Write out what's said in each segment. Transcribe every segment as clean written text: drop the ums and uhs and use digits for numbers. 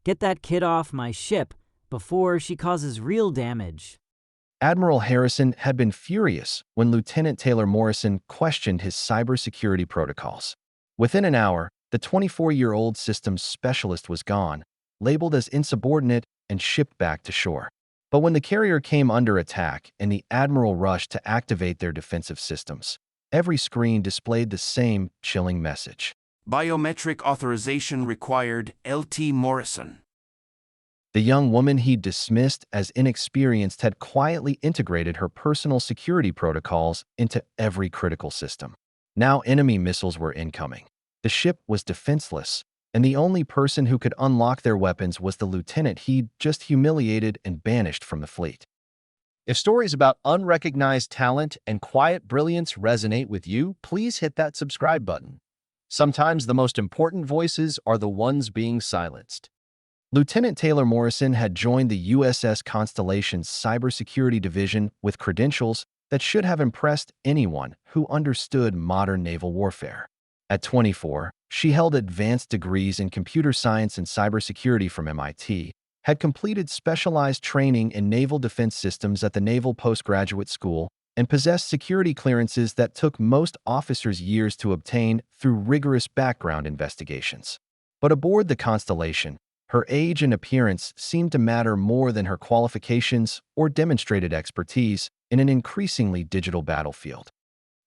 Get that kid off my ship before she causes real damage. Admiral Harrison had been furious when Lieutenant Taylor Morrison questioned his cybersecurity protocols. Within an hour, the 24-year-old systems specialist was gone, labeled as insubordinate and shipped back to shore. But when the carrier came under attack and the Admiral rushed to activate their defensive systems, every screen displayed the same chilling message. Biometric authorization required, LT Morrison. The young woman he dismissed as inexperienced had quietly integrated her personal security protocols into every critical system. Now enemy missiles were incoming. The ship was defenseless, and the only person who could unlock their weapons was the lieutenant he'd just humiliated and banished from the fleet. If stories about unrecognized talent and quiet brilliance resonate with you, please hit that subscribe button. Sometimes the most important voices are the ones being silenced. Lieutenant Taylor Morrison had joined the USS Constellation's cybersecurity division with credentials that should have impressed anyone who understood modern naval warfare. At 24, she held advanced degrees in computer science and cybersecurity from MIT, had completed specialized training in naval defense systems at the Naval Postgraduate School, and possessed security clearances that took most officers years to obtain through rigorous background investigations. But aboard the Constellation, her age and appearance seemed to matter more than her qualifications or demonstrated expertise in an increasingly digital battlefield.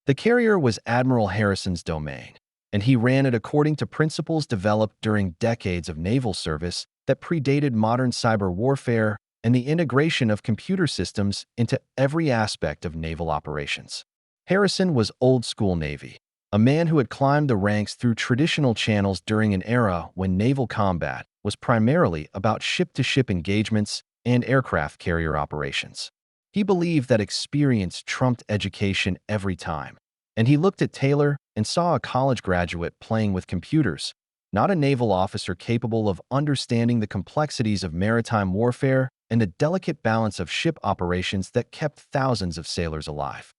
The carrier was Admiral Harrison's domain, and he ran it according to principles developed during decades of naval service that predated modern cyber warfare and the integration of computer systems into every aspect of naval operations. Harrison was old-school Navy, a man who had climbed the ranks through traditional channels during an era when naval combat was primarily about ship-to-ship engagements and aircraft carrier operations. He believed that experience trumped education every time, and he looked at Taylor and saw a college graduate playing with computers, not a naval officer capable of understanding the complexities of maritime warfare and the delicate balance of ship operations that kept thousands of sailors alive.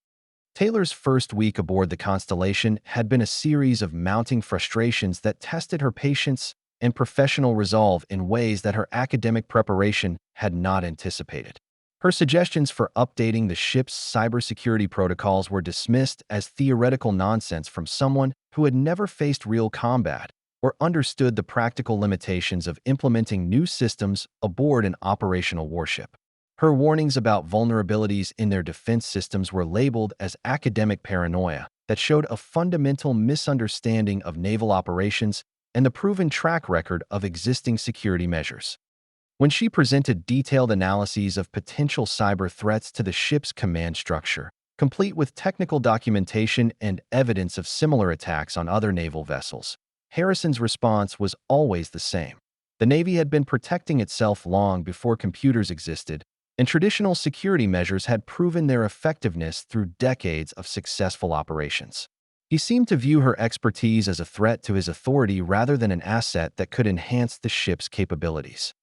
Taylor's first week aboard the Constellation had been a series of mounting frustrations that tested her patience and professional resolve in ways that her academic preparation had not anticipated. Her suggestions for updating the ship's cybersecurity protocols were dismissed as theoretical nonsense from someone who had never faced real combat or understood the practical limitations of implementing new systems aboard an operational warship. Her warnings about vulnerabilities in their defense systems were labeled as academic paranoia that showed a fundamental misunderstanding of naval operations and the proven track record of existing security measures. When she presented detailed analyses of potential cyber threats to the ship's command structure, complete with technical documentation and evidence of similar attacks on other naval vessels, Harrison's response was always the same. The Navy had been protecting itself long before computers existed, and traditional security measures had proven their effectiveness through decades of successful operations. He seemed to view her expertise as a threat to his authority rather than an asset that could enhance the ship's capabilities.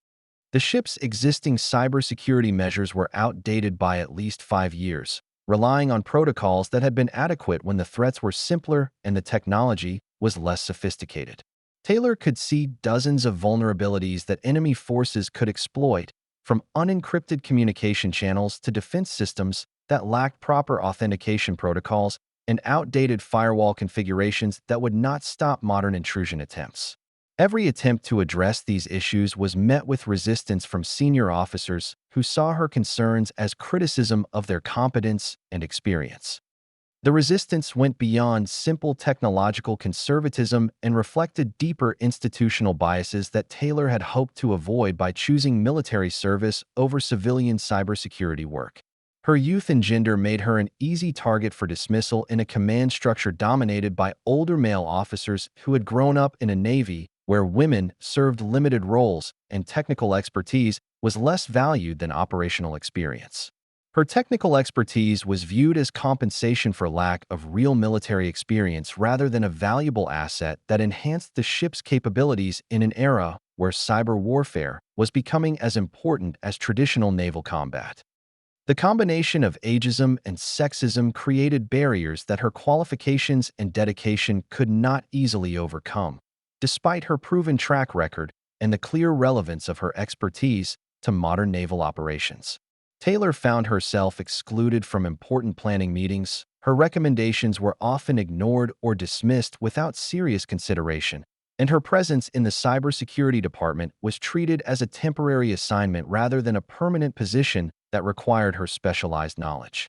The ship's existing cybersecurity measures were outdated by at least 5 years, relying on protocols that had been adequate when the threats were simpler and the technology was less sophisticated. Taylor could see dozens of vulnerabilities that enemy forces could exploit, from unencrypted communication channels to defense systems that lacked proper authentication protocols and outdated firewall configurations that would not stop modern intrusion attempts. Every attempt to address these issues was met with resistance from senior officers who saw her concerns as criticism of their competence and experience. The resistance went beyond simple technological conservatism and reflected deeper institutional biases that Taylor had hoped to avoid by choosing military service over civilian cybersecurity work. Her youth and gender made her an easy target for dismissal in a command structure dominated by older male officers who had grown up in a Navy where women served limited roles and technical expertise was less valued than operational experience. Her technical expertise was viewed as compensation for lack of real military experience rather than a valuable asset that enhanced the ship's capabilities in an era where cyber warfare was becoming as important as traditional naval combat. The combination of ageism and sexism created barriers that her qualifications and dedication could not easily overcome. Despite her proven track record and the clear relevance of her expertise to modern naval operations. Taylor found herself excluded from important planning meetings. Her recommendations were often ignored or dismissed without serious consideration, and her presence in the cybersecurity department was treated as a temporary assignment rather than a permanent position that required her specialized knowledge.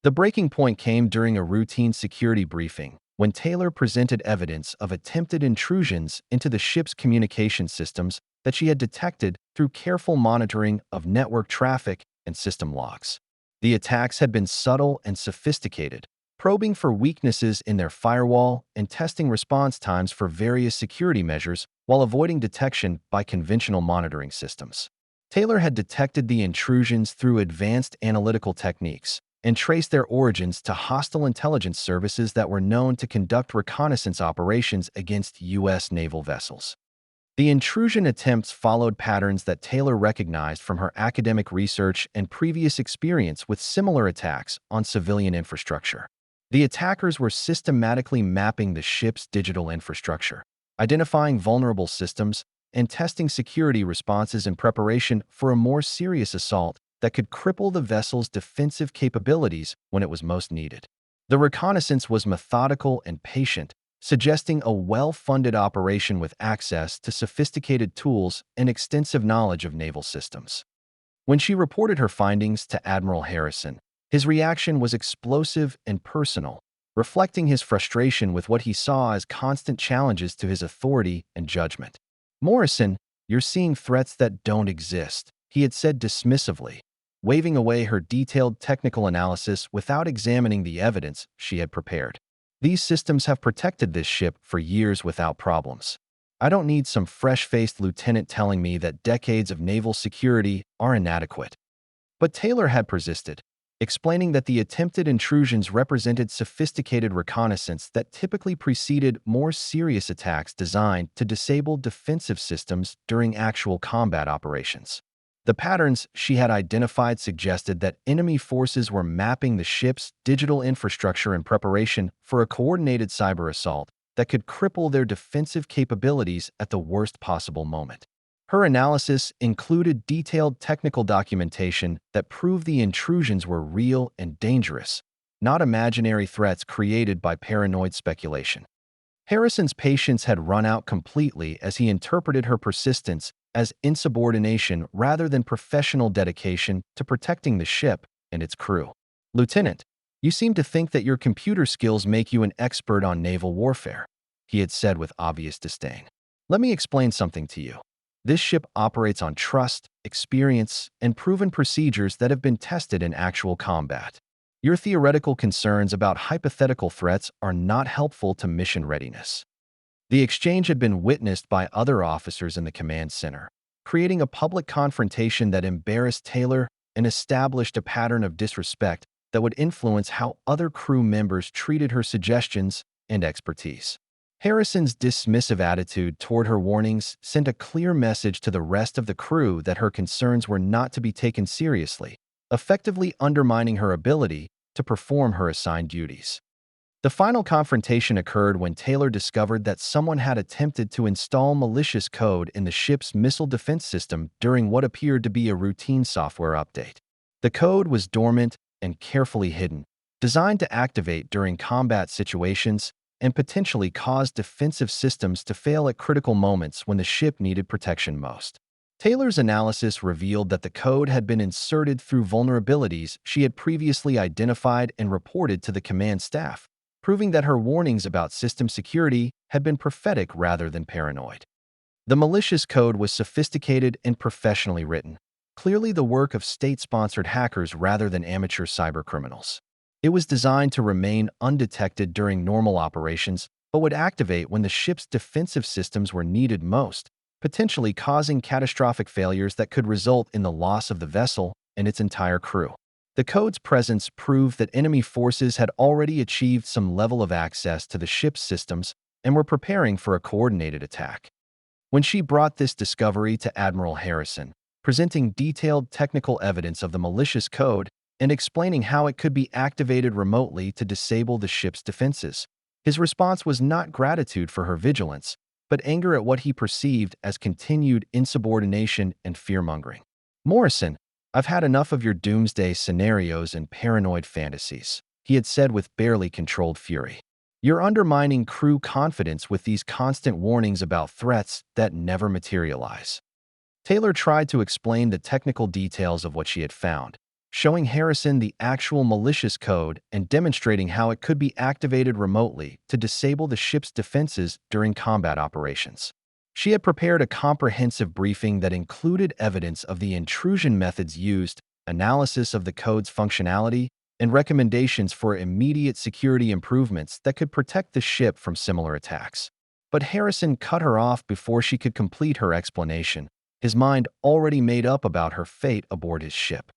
The breaking point came during a routine security briefing, when Taylor presented evidence of attempted intrusions into the ship's communication systems that she had detected through careful monitoring of network traffic and system logs. The attacks had been subtle and sophisticated, probing for weaknesses in their firewall and testing response times for various security measures while avoiding detection by conventional monitoring systems. Taylor had detected the intrusions through advanced analytical techniques and traced their origins to hostile intelligence services that were known to conduct reconnaissance operations against U.S. naval vessels. The intrusion attempts followed patterns that Taylor recognized from her academic research and previous experience with similar attacks on civilian infrastructure. The attackers were systematically mapping the ship's digital infrastructure, identifying vulnerable systems, and testing security responses in preparation for a more serious assault that could cripple the vessel's defensive capabilities when it was most needed. The reconnaissance was methodical and patient, suggesting a well-funded operation with access to sophisticated tools and extensive knowledge of naval systems. When she reported her findings to Admiral Harrison, his reaction was explosive and personal, reflecting his frustration with what he saw as constant challenges to his authority and judgment. "Morrison, you're seeing threats that don't exist," he had said dismissively, waving away her detailed technical analysis without examining the evidence she had prepared. "These systems have protected this ship for years without problems. I don't need some fresh-faced lieutenant telling me that decades of naval security are inadequate." But Taylor had persisted, explaining that the attempted intrusions represented sophisticated reconnaissance that typically preceded more serious attacks designed to disable defensive systems during actual combat operations. The patterns she had identified suggested that enemy forces were mapping the ship's digital infrastructure in preparation for a coordinated cyber assault that could cripple their defensive capabilities at the worst possible moment. Her analysis included detailed technical documentation that proved the intrusions were real and dangerous, not imaginary threats created by paranoid speculation. Harrison's patience had run out completely as he interpreted her persistence as insubordination rather than professional dedication to protecting the ship and its crew. "Lieutenant, you seem to think that your computer skills make you an expert on naval warfare," he had said with obvious disdain. "Let me explain something to you. This ship operates on trust, experience, and proven procedures that have been tested in actual combat. Your theoretical concerns about hypothetical threats are not helpful to mission readiness." The exchange had been witnessed by other officers in the command center, creating a public confrontation that embarrassed Taylor and established a pattern of disrespect that would influence how other crew members treated her suggestions and expertise. Harrison's dismissive attitude toward her warnings sent a clear message to the rest of the crew that her concerns were not to be taken seriously, effectively undermining her ability to perform her assigned duties. The final confrontation occurred when Taylor discovered that someone had attempted to install malicious code in the ship's missile defense system during what appeared to be a routine software update. The code was dormant and carefully hidden, designed to activate during combat situations and potentially cause defensive systems to fail at critical moments when the ship needed protection most. Taylor's analysis revealed that the code had been inserted through vulnerabilities she had previously identified and reported to the command staff, proving that her warnings about system security had been prophetic rather than paranoid. The malicious code was sophisticated and professionally written, clearly the work of state-sponsored hackers rather than amateur cybercriminals. It was designed to remain undetected during normal operations, but would activate when the ship's defensive systems were needed most, potentially causing catastrophic failures that could result in the loss of the vessel and its entire crew. The code's presence proved that enemy forces had already achieved some level of access to the ship's systems and were preparing for a coordinated attack. When she brought this discovery to Admiral Harrison, presenting detailed technical evidence of the malicious code and explaining how it could be activated remotely to disable the ship's defenses, his response was not gratitude for her vigilance, but anger at what he perceived as continued insubordination and fear-mongering. "Morrison, I've had enough of your doomsday scenarios and paranoid fantasies," he had said with barely controlled fury. "You're undermining crew confidence with these constant warnings about threats that never materialize." Taylor tried to explain the technical details of what she had found, showing Harrison the actual malicious code and demonstrating how it could be activated remotely to disable the ship's defenses during combat operations. She had prepared a comprehensive briefing that included evidence of the intrusion methods used, analysis of the code's functionality, and recommendations for immediate security improvements that could protect the ship from similar attacks. But Harrison cut her off before she could complete her explanation, his mind already made up about her fate aboard his ship.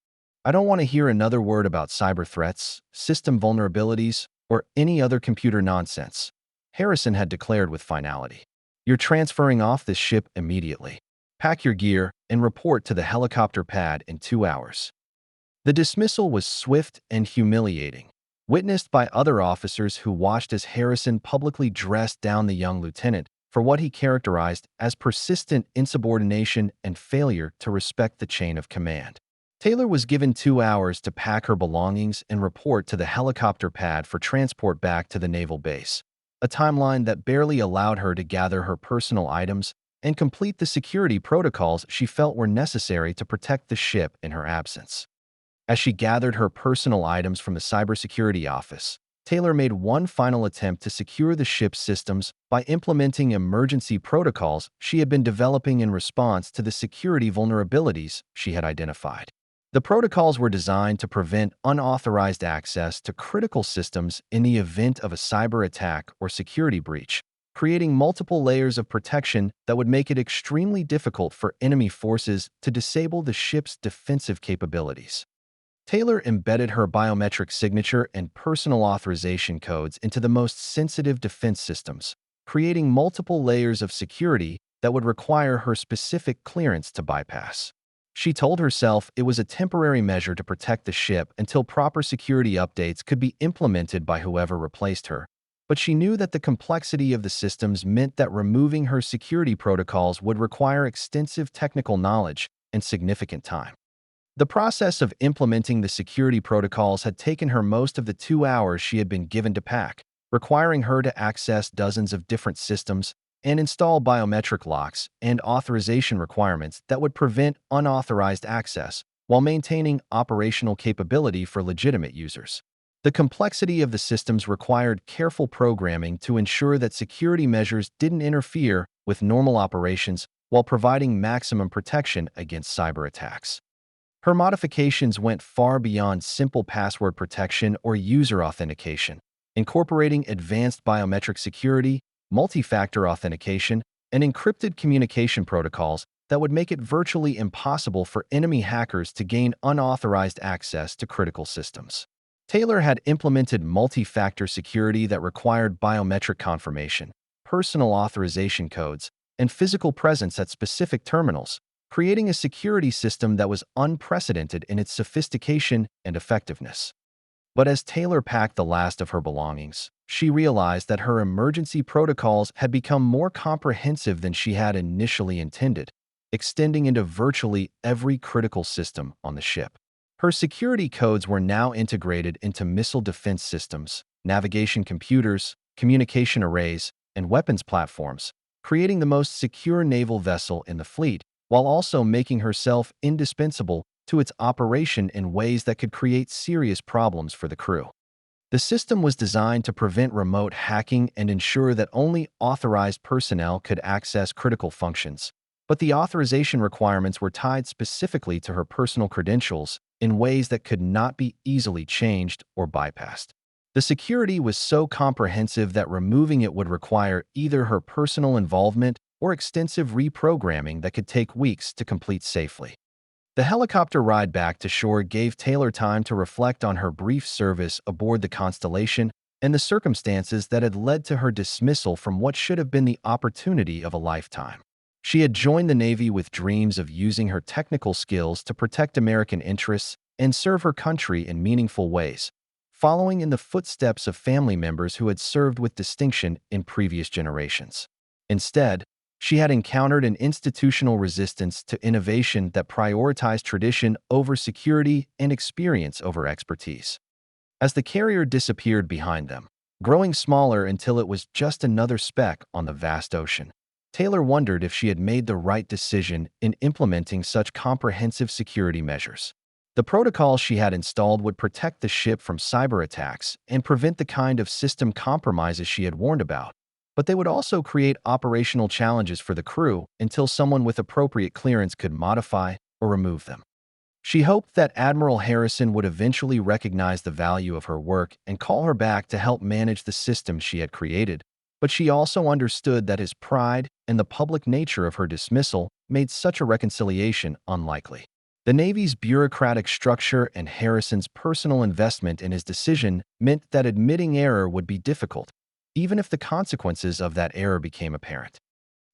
"I don't want to hear another word about cyber threats, system vulnerabilities, or any other computer nonsense," Harrison had declared with finality. "You're transferring off this ship immediately. Pack your gear and report to the helicopter pad in 2 hours." The dismissal was swift and humiliating, witnessed by other officers who watched as Harrison publicly dressed down the young lieutenant for what he characterized as persistent insubordination and failure to respect the chain of command. Taylor was given 2 hours to pack her belongings and report to the helicopter pad for transport back to the naval base, a timeline that barely allowed her to gather her personal items and complete the security protocols she felt were necessary to protect the ship in her absence. As she gathered her personal items from the cybersecurity office, Taylor made one final attempt to secure the ship's systems by implementing emergency protocols she had been developing in response to the security vulnerabilities she had identified. The protocols were designed to prevent unauthorized access to critical systems in the event of a cyber attack or security breach, creating multiple layers of protection that would make it extremely difficult for enemy forces to disable the ship's defensive capabilities. Taylor embedded her biometric signature and personal authorization codes into the most sensitive defense systems, creating multiple layers of security that would require her specific clearance to bypass. She told herself it was a temporary measure to protect the ship until proper security updates could be implemented by whoever replaced her, but she knew that the complexity of the systems meant that removing her security protocols would require extensive technical knowledge and significant time. The process of implementing the security protocols had taken her most of the 2 hours she had been given to pack, requiring her to access dozens of different systems and install biometric locks and authorization requirements that would prevent unauthorized access while maintaining operational capability for legitimate users. The complexity of the systems required careful programming to ensure that security measures didn't interfere with normal operations while providing maximum protection against cyber attacks. Her modifications went far beyond simple password protection or user authentication, incorporating advanced biometric security, multi-factor authentication, and encrypted communication protocols that would make it virtually impossible for enemy hackers to gain unauthorized access to critical systems. Taylor had implemented multi-factor security that required biometric confirmation, personal authorization codes, and physical presence at specific terminals, creating a security system that was unprecedented in its sophistication and effectiveness. But as Taylor packed the last of her belongings, she realized that her emergency protocols had become more comprehensive than she had initially intended, extending into virtually every critical system on the ship. Her security codes were now integrated into missile defense systems, navigation computers, communication arrays, and weapons platforms, creating the most secure naval vessel in the fleet, while also making herself indispensable to its operation in ways that could create serious problems for the crew. The system was designed to prevent remote hacking and ensure that only authorized personnel could access critical functions, but the authorization requirements were tied specifically to her personal credentials in ways that could not be easily changed or bypassed. The security was so comprehensive that removing it would require either her personal involvement or extensive reprogramming that could take weeks to complete safely. The helicopter ride back to shore gave Taylor time to reflect on her brief service aboard the Constellation and the circumstances that had led to her dismissal from what should have been the opportunity of a lifetime. She had joined the Navy with dreams of using her technical skills to protect American interests and serve her country in meaningful ways, following in the footsteps of family members who had served with distinction in previous generations. Instead, she had encountered an institutional resistance to innovation that prioritized tradition over security and experience over expertise. As the carrier disappeared behind them, growing smaller until it was just another speck on the vast ocean, Taylor wondered if she had made the right decision in implementing such comprehensive security measures. The protocols she had installed would protect the ship from cyber attacks and prevent the kind of system compromises she had warned about, but they would also create operational challenges for the crew until someone with appropriate clearance could modify or remove them. She hoped that Admiral Harrison would eventually recognize the value of her work and call her back to help manage the system she had created, but she also understood that his pride and the public nature of her dismissal made such a reconciliation unlikely. The Navy's bureaucratic structure and Harrison's personal investment in his decision meant that admitting error would be difficult, even if the consequences of that error became apparent.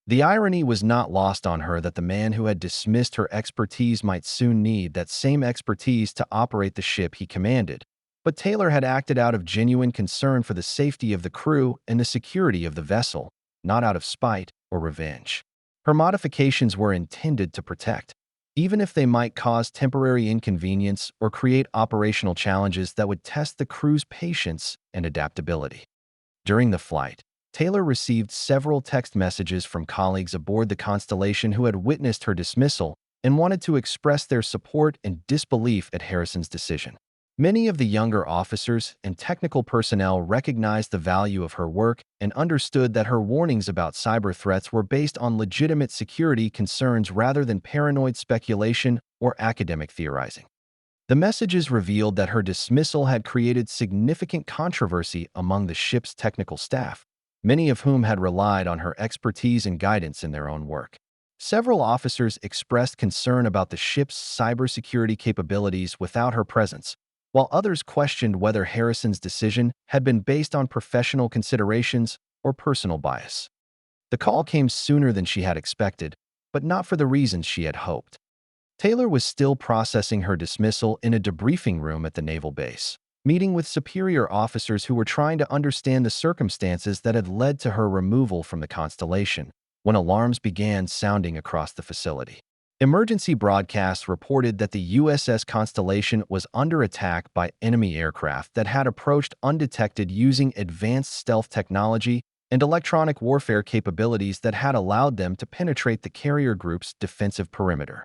The irony was not lost on her that the man who had dismissed her expertise might soon need that same expertise to operate the ship he commanded, but Taylor had acted out of genuine concern for the safety of the crew and the security of the vessel, not out of spite or revenge. Her modifications were intended to protect, even if they might cause temporary inconvenience or create operational challenges that would test the crew's patience and adaptability. During the flight, Taylor received several text messages from colleagues aboard the Constellation who had witnessed her dismissal and wanted to express their support and disbelief at Harrison's decision. Many of the younger officers and technical personnel recognized the value of her work and understood that her warnings about cyber threats were based on legitimate security concerns rather than paranoid speculation or academic theorizing. The messages revealed that her dismissal had created significant controversy among the ship's technical staff, many of whom had relied on her expertise and guidance in their own work. Several officers expressed concern about the ship's cybersecurity capabilities without her presence, while others questioned whether Harrison's decision had been based on professional considerations or personal bias. The call came sooner than she had expected, but not for the reasons she had hoped. Taylor was still processing her dismissal in a debriefing room at the naval base, meeting with superior officers who were trying to understand the circumstances that had led to her removal from the Constellation, when alarms began sounding across the facility. Emergency broadcasts reported that the USS Constellation was under attack by enemy aircraft that had approached undetected using advanced stealth technology and electronic warfare capabilities that had allowed them to penetrate the carrier group's defensive perimeter.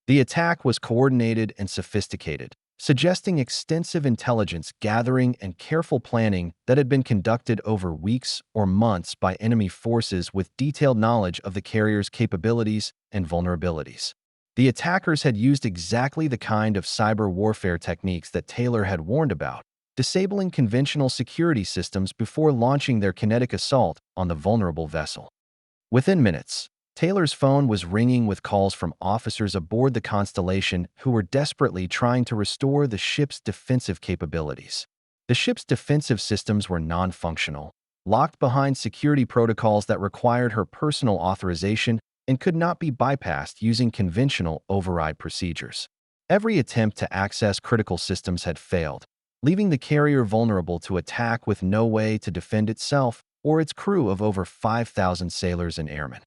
The attack was coordinated and sophisticated, suggesting extensive intelligence gathering and careful planning that had been conducted over weeks or months by enemy forces with detailed knowledge of the carrier's capabilities and vulnerabilities. The attackers had used exactly the kind of cyber warfare techniques that Taylor had warned about, disabling conventional security systems before launching their kinetic assault on the vulnerable vessel. Within minutes, Taylor's phone was ringing with calls from officers aboard the Constellation who were desperately trying to restore the ship's defensive capabilities. The ship's defensive systems were non-functional, locked behind security protocols that required her personal authorization and could not be bypassed using conventional override procedures. Every attempt to access critical systems had failed, leaving the carrier vulnerable to attack with no way to defend itself or its crew of over 5,000 sailors and airmen.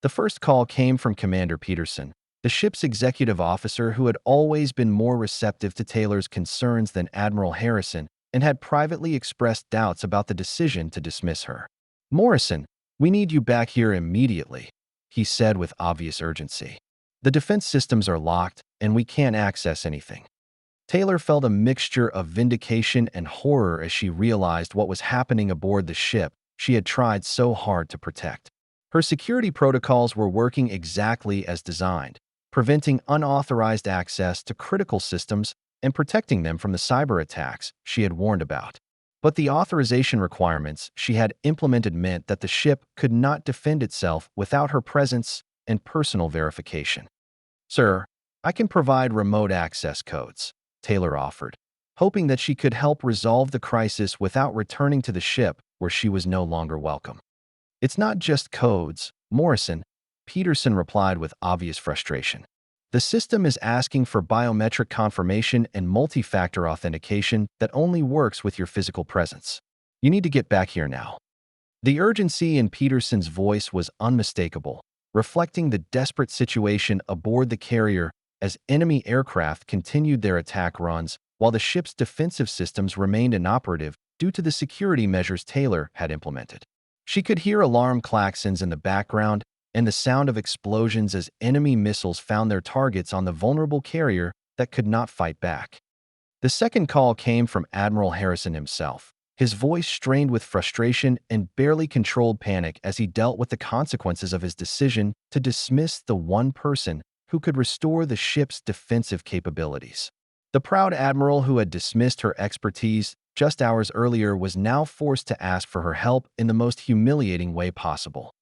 The first call came from Commander Peterson, the ship's executive officer who had always been more receptive to Taylor's concerns than Admiral Harrison and had privately expressed doubts about the decision to dismiss her. "Morrison, we need you back here immediately," he said with obvious urgency. "The defense systems are locked, and we can't access anything." Taylor felt a mixture of vindication and horror as she realized what was happening aboard the ship she had tried so hard to protect. Her security protocols were working exactly as designed, preventing unauthorized access to critical systems and protecting them from the cyber attacks she had warned about. But the authorization requirements she had implemented meant that the ship could not defend itself without her presence and personal verification. "Sir, I can provide remote access codes," Taylor offered, hoping that she could help resolve the crisis without returning to the ship where she was no longer welcome. "It's not just codes, Morrison," Peterson replied with obvious frustration. "The system is asking for biometric confirmation and multi-factor authentication that only works with your physical presence. You need to get back here now." The urgency in Peterson's voice was unmistakable, reflecting the desperate situation aboard the carrier as enemy aircraft continued their attack runs while the ship's defensive systems remained inoperative due to the security measures Taylor had implemented. She could hear alarm klaxons in the background and the sound of explosions as enemy missiles found their targets on the vulnerable carrier that could not fight back. The second call came from Admiral Harrison himself, his voice strained with frustration and barely controlled panic as he dealt with the consequences of his decision to dismiss the one person who could restore the ship's defensive capabilities. The proud admiral who had dismissed her expertise just hours earlier was now forced to ask for her help in the most humiliating way possible.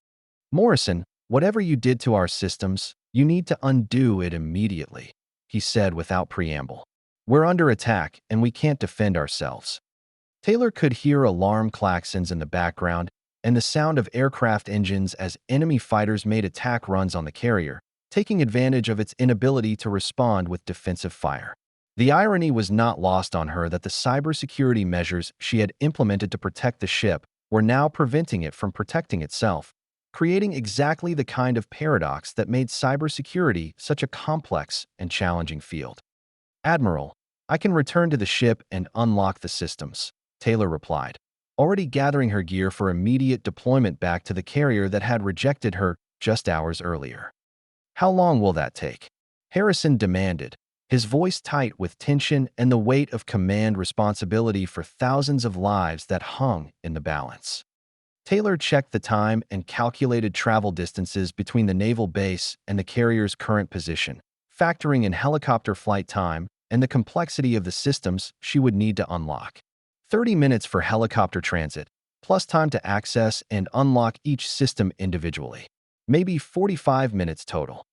"Morrison, whatever you did to our systems, you need to undo it immediately," he said without preamble. "We're under attack and we can't defend ourselves." Taylor could hear alarm klaxons in the background and the sound of aircraft engines as enemy fighters made attack runs on the carrier, taking advantage of its inability to respond with defensive fire. The irony was not lost on her that the cybersecurity measures she had implemented to protect the ship were now preventing it from protecting itself, creating exactly the kind of paradox that made cybersecurity such a complex and challenging field. "Admiral, I can return to the ship and unlock the systems," Taylor replied, already gathering her gear for immediate deployment back to the carrier that had rejected her just hours earlier. "How long will that take?" Harrison demanded, his voice tight with tension and the weight of command responsibility for thousands of lives that hung in the balance. Taylor checked the time and calculated travel distances between the naval base and the carrier's current position, factoring in helicopter flight time and the complexity of the systems she would need to unlock. 30 minutes for helicopter transit, plus time to access and unlock each system individually. Maybe 45 minutes total.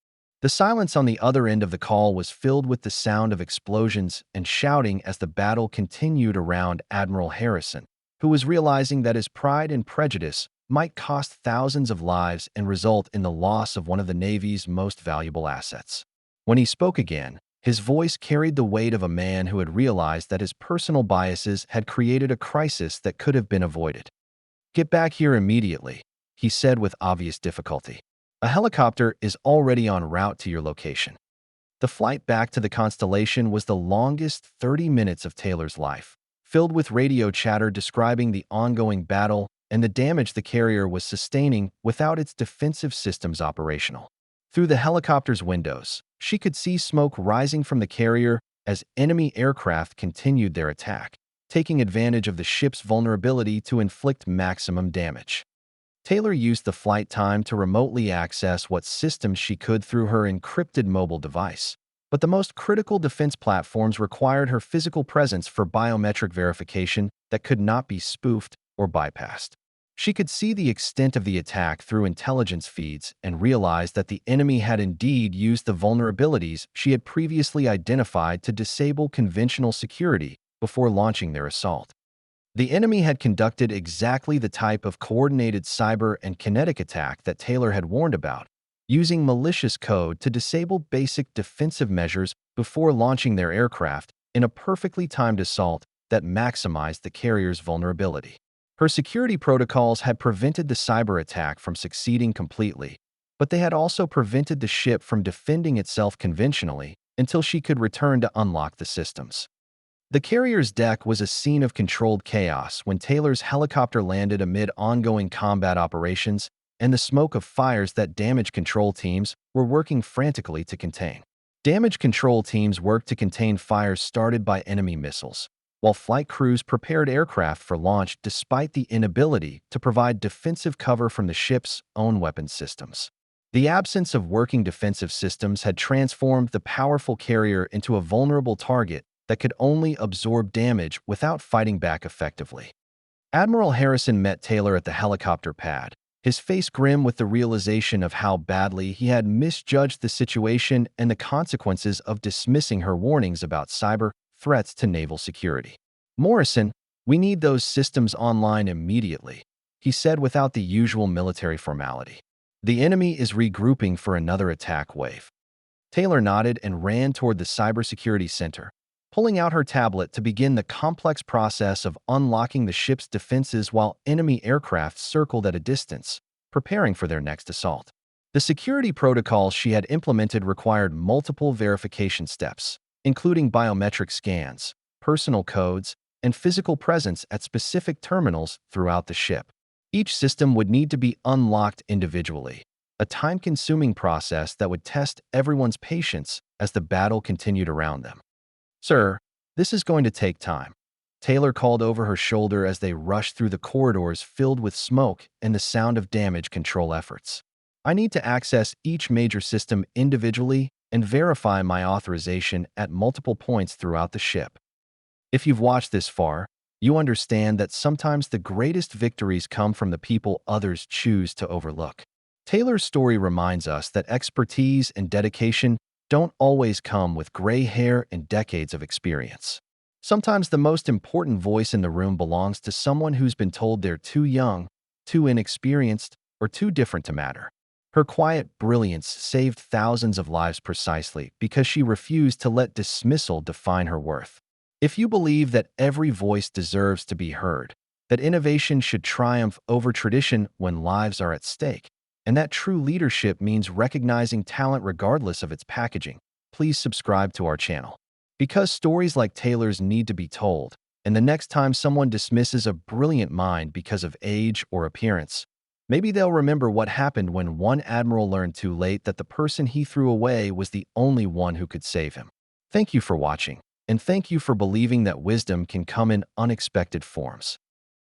The silence on the other end of the call was filled with the sound of explosions and shouting as the battle continued around Admiral Harrison, who was realizing that his pride and prejudice might cost thousands of lives and result in the loss of one of the Navy's most valuable assets. When he spoke again, his voice carried the weight of a man who had realized that his personal biases had created a crisis that could have been avoided. "Get back here immediately," he said with obvious difficulty. "A helicopter is already en route to your location." The flight back to the Constellation was the longest 30 minutes of Taylor's life, filled with radio chatter describing the ongoing battle and the damage the carrier was sustaining without its defensive systems operational. Through the helicopter's windows, she could see smoke rising from the carrier as enemy aircraft continued their attack, taking advantage of the ship's vulnerability to inflict maximum damage. Taylor used the flight time to remotely access what systems she could through her encrypted mobile device, but the most critical defense platforms required her physical presence for biometric verification that could not be spoofed or bypassed. She could see the extent of the attack through intelligence feeds and realized that the enemy had indeed used the vulnerabilities she had previously identified to disable conventional security before launching their assault. The enemy had conducted exactly the type of coordinated cyber and kinetic attack that Taylor had warned about, using malicious code to disable basic defensive measures before launching their aircraft in a perfectly timed assault that maximized the carrier's vulnerability. Her security protocols had prevented the cyber attack from succeeding completely, but they had also prevented the ship from defending itself conventionally until she could return to unlock the systems. The carrier's deck was a scene of controlled chaos when Taylor's helicopter landed amid ongoing combat operations and the smoke of fires that damage control teams were working frantically to contain. Damage control teams worked to contain fires started by enemy missiles, while flight crews prepared aircraft for launch despite the inability to provide defensive cover from the ship's own weapons systems. The absence of working defensive systems had transformed the powerful carrier into a vulnerable target that could only absorb damage without fighting back effectively. Admiral Harrison met Taylor at the helicopter pad, his face grim with the realization of how badly he had misjudged the situation and the consequences of dismissing her warnings about cyber threats to naval security. "Morrison, we need those systems online immediately," he said without the usual military formality. "The enemy is regrouping for another attack wave." Taylor nodded and ran toward the cybersecurity center, pulling out her tablet to begin the complex process of unlocking the ship's defenses while enemy aircraft circled at a distance, preparing for their next assault. The security protocols she had implemented required multiple verification steps, including biometric scans, personal codes, and physical presence at specific terminals throughout the ship. Each system would need to be unlocked individually, a time-consuming process that would test everyone's patience as the battle continued around them. "Sir, this is going to take time," Taylor called over her shoulder as they rushed through the corridors filled with smoke and the sound of damage control efforts. "I need to access each major system individually and verify my authorization at multiple points throughout the ship." If you've watched this far, you understand that sometimes the greatest victories come from the people others choose to overlook. Taylor's story reminds us that expertise and dedication don't always come with gray hair and decades of experience. Sometimes the most important voice in the room belongs to someone who's been told they're too young, too inexperienced, or too different to matter. Her quiet brilliance saved thousands of lives precisely because she refused to let dismissal define her worth. If you believe that every voice deserves to be heard, that innovation should triumph over tradition when lives are at stake, and that true leadership means recognizing talent regardless of its packaging, please subscribe to our channel. Because stories like Taylor's need to be told, and the next time someone dismisses a brilliant mind because of age or appearance, maybe they'll remember what happened when one admiral learned too late that the person he threw away was the only one who could save him. Thank you for watching, and thank you for believing that wisdom can come in unexpected forms.